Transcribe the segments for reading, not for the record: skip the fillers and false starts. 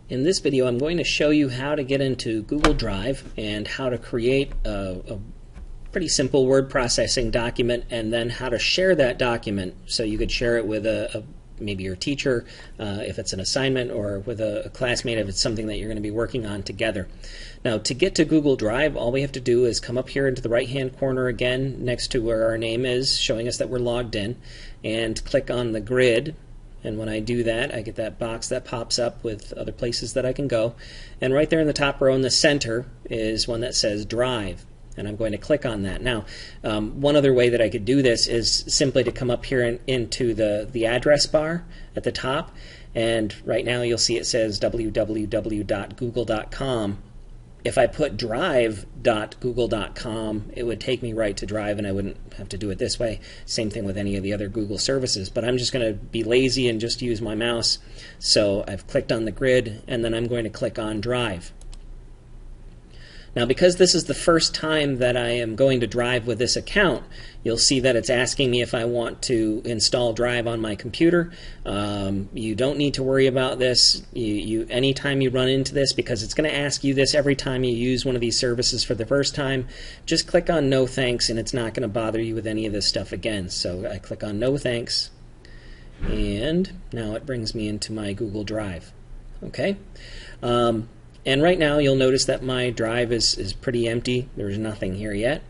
In this video, I'm going to show you how to get into Google Drive and how to create a pretty simple word processing document, and then how to share that document so you could share it with maybe your teacher if it's an assignment, or with a classmate if it's something that you're going to be working on together. Now, to get to Google Drive, all we have to do is come up here into the right-hand corner again next to where our name is, showing us that we're logged in, and click on the grid. And when I do that, I get that box that pops up with other places that I can go. And right there in the top row in the center is one that says Drive. And I'm going to click on that. Now, one other way that I could do this is simply to come up here into the address bar at the top. And right now you'll see it says www.google.com. If I put drive.google.com, it would take me right to Drive, and I wouldn't have to do it this way. Same thing with any of the other Google services. But I'm just going to be lazy and just use my mouse. So I've clicked on the grid, and then I'm going to click on Drive. Now, because this is the first time that I am going to Drive with this account, you'll see that it's asking me if I want to install Drive on my computer. You don't need to worry about this anytime you run into this, because it's going to ask you this every time you use one of these services for the first time. Just click on No Thanks, and it's not going to bother you with any of this stuff again. So I click on No Thanks, and now it brings me into my Google Drive. Okay. And right now you'll notice that my drive is pretty empty. There's nothing here yet.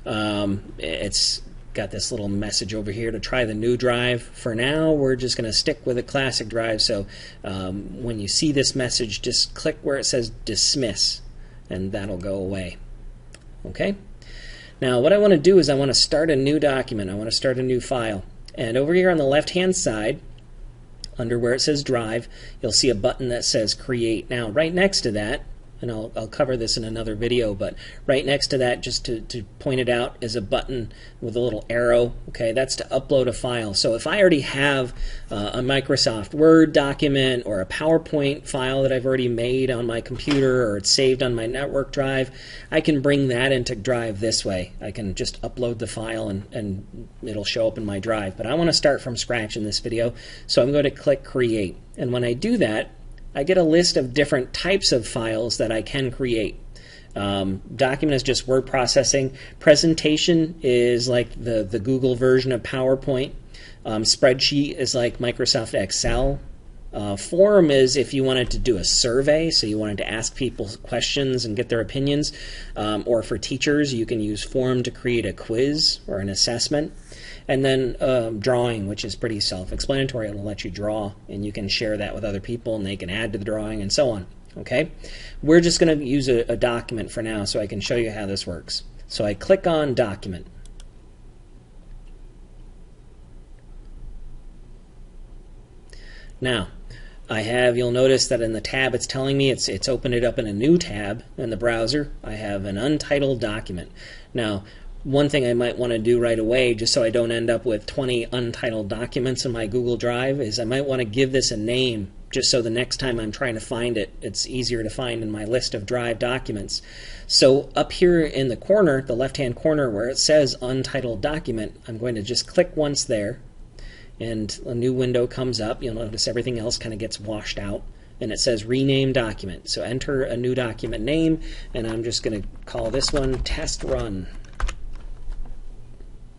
It's got this little message over here to try the new drive. For now, we're just going to stick with a classic drive. So when you see this message, just click where it says Dismiss, and that'll go away. Okay? Now, what I want to do is I want to start a new document. I want to start a new file. And over here on the left-hand side, under where it says Drive, you'll see a button that says Create. Now, right next to that, and I'll cover this in another video, but right next to that, just to point it out, is a button with a little arrow. Okay, that's to upload a file. So if I already have a Microsoft Word document or a PowerPoint file that I've already made on my computer, or it's saved on my network drive, I can bring that into Drive this way. I can just upload the file and it'll show up in my Drive. But I want to start from scratch in this video, so I'm going to click Create. And when I do that, I get a list of different types of files that I can create. Document is just word processing. Presentation is like the Google version of PowerPoint. Spreadsheet is like Microsoft Excel. Forum is if you wanted to do a survey, so you wanted to ask people questions and get their opinions. Or for teachers, you can use Forum to create a quiz or an assessment. And then drawing, which is pretty self-explanatory. It'll let you draw, and you can share that with other people, and they can add to the drawing, and so on. Okay? We're just going to use a document for now, so I can show you how this works. So I click on Document. Now, you'll notice that in the tab it's telling me it's opened it up in a new tab in the browser. I have an untitled document. Now, one thing I might want to do right away, just so I don't end up with 20 untitled documents in my Google Drive, is I might want to give this a name, just so the next time I'm trying to find it, it's easier to find in my list of Drive documents. So up here in the corner, the left-hand corner where it says Untitled Document, I'm going to just click once there, and a new window comes up. You'll notice everything else kind of gets washed out, and it says Rename Document. So enter a new document name, and I'm just going to call this one Test Run.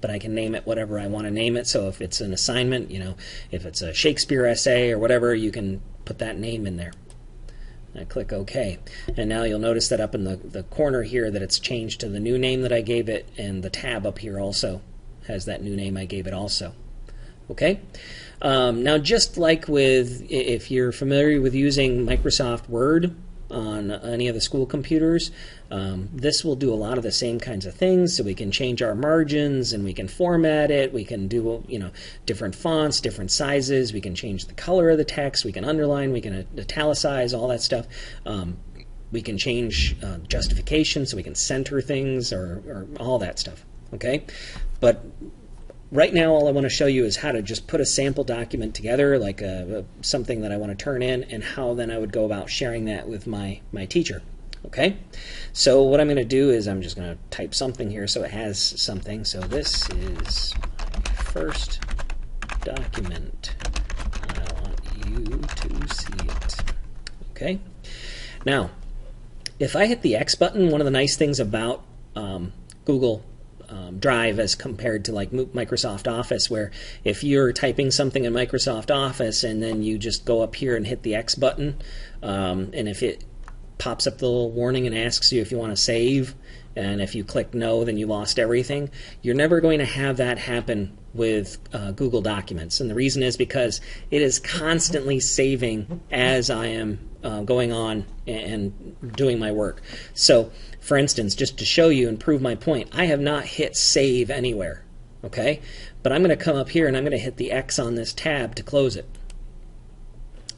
But I can name it whatever I want to name it. So if it's an assignment, if it's a Shakespeare essay or whatever, you can put that name in there. I click OK. And now you'll notice that up in the corner here that it's changed to the new name that I gave it, and the tab up here also has that new name I gave it also. Okay? Now, just like if you're familiar with using Microsoft Word on any of the school computers, this will do a lot of the same kinds of things. So we can change our margins, and we can format it. We can do different fonts, different sizes. We can change the color of the text. We can underline. We can italicize, all that stuff. We can change justification, so we can center things, or all that stuff. Okay, but right now, all I want to show you is how to just put a sample document together, like something that I want to turn in, and how then I would go about sharing that with my teacher. Okay? So what I'm going to do is I'm just going to type something here so it has something. So this is my first document. I want you to see it. Okay. Now, if I hit the X button, one of the nice things about Google Drive as compared to like Microsoft Office, where if you're typing something in Microsoft Office and then you just go up here and hit the X button, and if it pops up the little warning and asks you if you want to save, and if you click no, then you lost everything. You're never going to have that happen with Google Documents. And the reason is because it is constantly saving as I am going on and doing my work. So, for instance, just to show you and prove my point, I have not hit save anywhere. Okay? But I'm going to come up here and I'm going to hit the X on this tab to close it.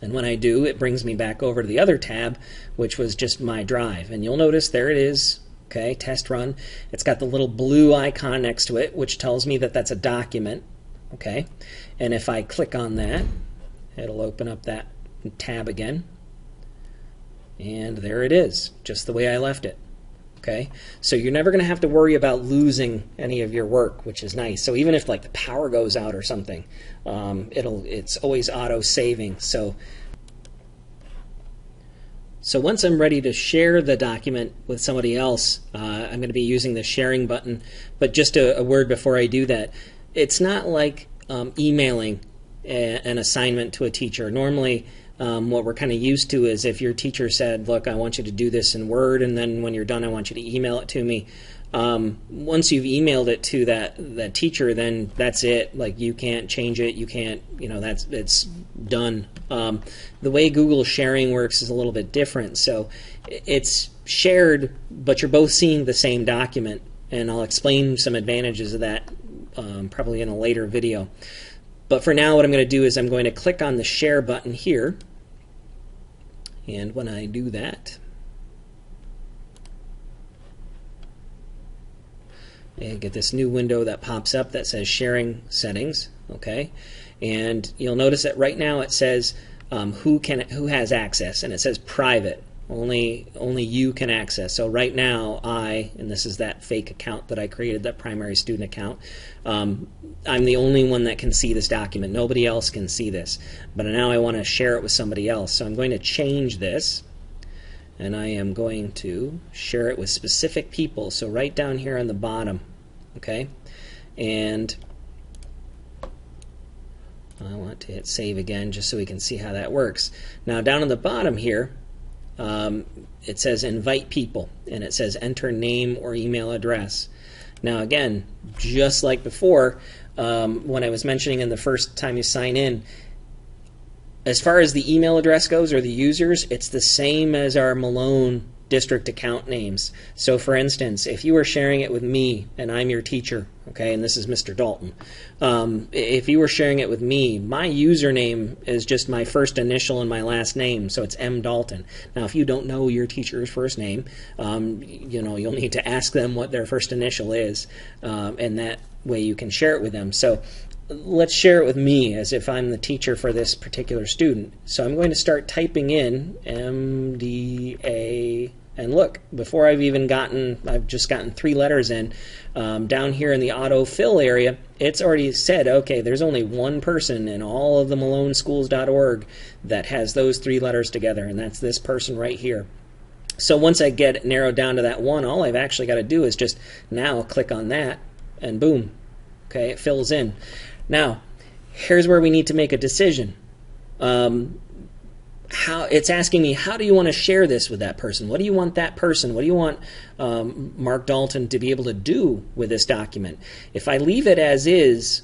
And when I do, it brings me back over to the other tab, which was just my drive. And you'll notice there it is. Okay, test run. It's got the little blue icon next to it, which tells me that that's a document. Okay, and if I click on that, it'll open up that tab again. And there it is, just the way I left it. Okay, so you're never going to have to worry about losing any of your work, which is nice. So even if like the power goes out or something, it's always auto saving. So once I'm ready to share the document with somebody else, I'm going to be using the sharing button. But just a word before I do that, it's not like emailing an assignment to a teacher. Normally, what we're kind of used to is if your teacher said, look, I want you to do this in Word, and then when you're done, I want you to email it to me. Once you've emailed it to that teacher, then that's it. Like, you can't change it. You can't, it's done. The way Google sharing works is a little bit different. So it's shared, but you're both seeing the same document. And I'll explain some advantages of that probably in a later video. But for now, what I'm going to do is I'm going to click on the share button here. And when I do that, I get this new window that pops up that says sharing settings. Okay, and you'll notice that right now it says who has access, and it says private. Only you can access. So right now and this is that fake account that I created, that primary student account, I'm the only one that can see this document. Nobody else can see this. But now I want to share it with somebody else. So I'm going to change this, and I am going to share it with specific people. So right down here on the bottom, okay? And I want to hit save again just so we can see how that works. Now down on the bottom here, it says invite people, and it says enter name or email address. Now again, just like before, when I was mentioning in the first time you sign in, as far as the email address goes or the users, it's the same as our Malone district account names. So for instance, if you were sharing it with me and I'm your teacher, okay, and this is Mr. Dalton, if you were sharing it with me, my username is just my first initial and my last name, so it's M. Dalton. Now if you don't know your teacher's first name, you'll need to ask them what their first initial is, and that way you can share it with them. So let's share it with me as if I'm the teacher for this particular student. So I'm going to start typing in MDA, and look, before I've just gotten 3 letters in, down here in the autofill area, it's already said, okay, there's only one person in all of the maloneschools.org that has those 3 letters together, and that's this person right here. So once I get it narrowed down to that one, all I've actually got to do is just now click on that, and boom, okay, it fills in. Now, here's where we need to make a decision. It's asking me, how do you want to share this with that person? What do you want that person, what do you want Mark Dalton to be able to do with this document? If I leave it as is,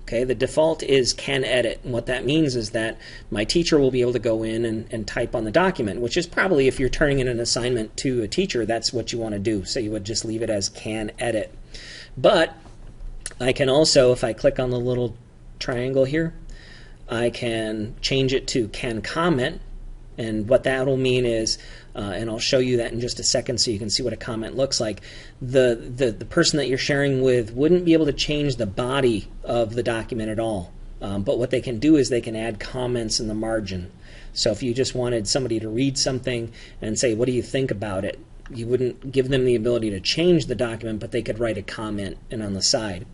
okay, the default is can edit. And what that means is that my teacher will be able to go in and type on the document, which is probably, if you're turning in an assignment to a teacher, that's what you want to do. So you would just leave it as can edit. But I can also, if I click on the little triangle here, I can change it to can comment, and what that will mean is, and I'll show you that in just a second so you can see what a comment looks like, the person that you're sharing with wouldn't be able to change the body of the document at all, but what they can do is they can add comments in the margin. So if you just wanted somebody to read something and say, what do you think about it? You wouldn't give them the ability to change the document, but they could write a comment and on the side.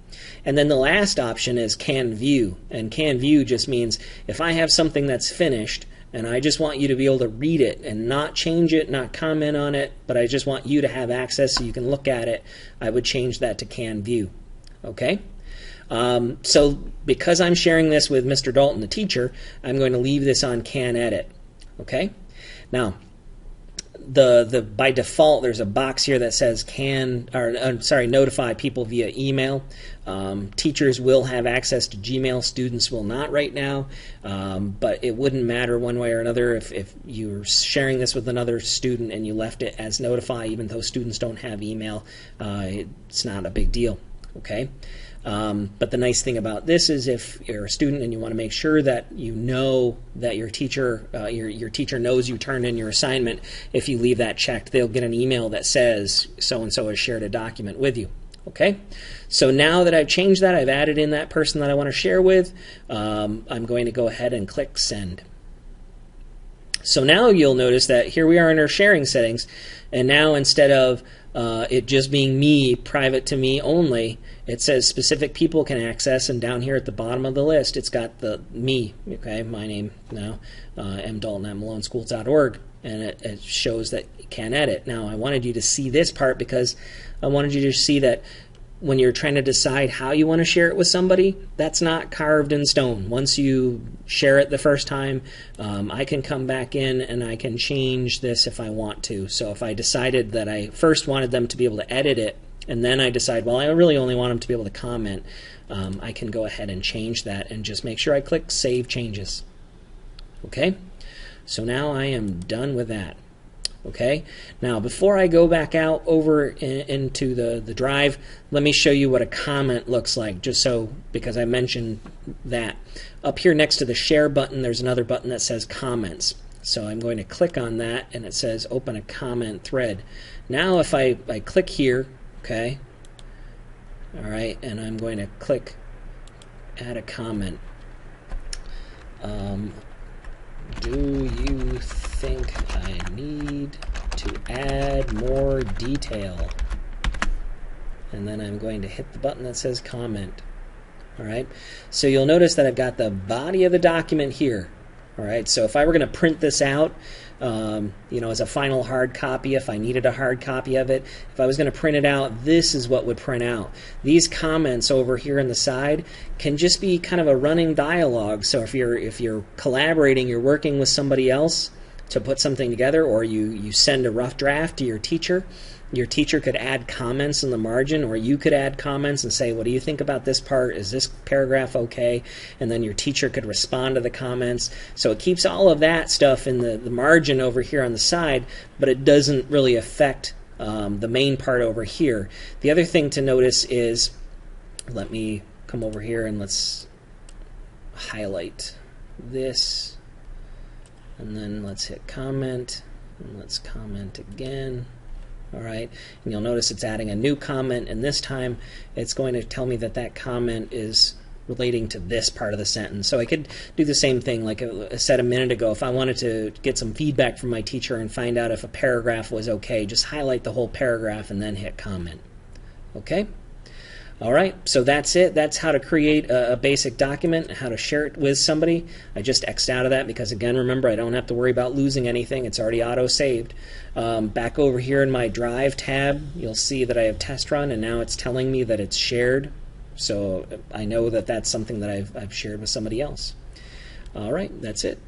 And then the last option is can view, and can view just means if I have something that's finished, and I just want you to be able to read it and not change it, not comment on it, but I just want you to have access so you can look at it. I would change that to Can View. Okay? So because I'm sharing this with Mr. Dalton, the teacher, I'm going to leave this on Can Edit. Okay? Now, by default, there's a box here that says notify people via email. Teachers will have access to Gmail, students will not right now, but it wouldn't matter one way or another if you're sharing this with another student and you left it as notify, even though students don't have email, it's not a big deal. Okay? But the nice thing about this is if you're a student and you want to make sure that you know that your teacher knows you turned in your assignment, if you leave that checked, they'll get an email that says so-and-so has shared a document with you. Okay? So now that I've changed that, I've added in that person that I want to share with, I'm going to go ahead and click Send. So now you'll notice that here we are in our sharing settings, and now instead of it just being me, private to me only, it says specific people can access, and down here at the bottom of the list it's got the me, okay, my name now, mdalton@maloneschools.org, and it shows that you can edit. Now I wanted you to see this part because I wanted you to see that when you're trying to decide how you want to share it with somebody, that's not carved in stone. Once you share it the first time, I can come back in and I can change this if I want to. So if I decided that I first wanted them to be able to edit it, and then I decide, well, I really only want them to be able to comment, I can go ahead and change that and just make sure I click Save Changes. Okay? So now I am done with that. Okay, now before I go back out over into the drive, let me show you what a comment looks like, just so, because I mentioned that. Up here next to the share button, there's another button that says comments. So I'm going to click on that, and it says open a comment thread. Now if I click here, okay, all right, and I'm going to click add a comment. Do you think I need to add more detail? And then I'm going to hit the button that says comment. All right, so you'll notice that I've got the body of the document here. All right, so if I were going to print this out, as a final hard copy, if I needed a hard copy of it, if I was going to print it out, this is what would print out. These comments over here on the side can just be kind of a running dialogue. So if you're collaborating, you're working with somebody else to put something together, or you send a rough draft to your teacher could add comments in the margin, or you could add comments and say, what do you think about this part? Is this paragraph okay? And then your teacher could respond to the comments. So it keeps all of that stuff in the margin over here on the side, but it doesn't really affect the main part over here. The other thing to notice is, let me come over here and let's highlight this, and then let's hit comment, and let's comment again. All right, and you'll notice it's adding a new comment, and this time it's going to tell me that that comment is relating to this part of the sentence. So I could do the same thing like I said a minute ago. If I wanted to get some feedback from my teacher and find out if a paragraph was okay, just highlight the whole paragraph and then hit comment. Okay? All right, so that's it. That's how to create a basic document, how to share it with somebody. I just X'd out of that because, again, remember, I don't have to worry about losing anything. It's already auto-saved. Back over here in my Drive tab, you'll see that I have test run, and now it's telling me that it's shared. So I know that that's something that I've shared with somebody else. All right, that's it.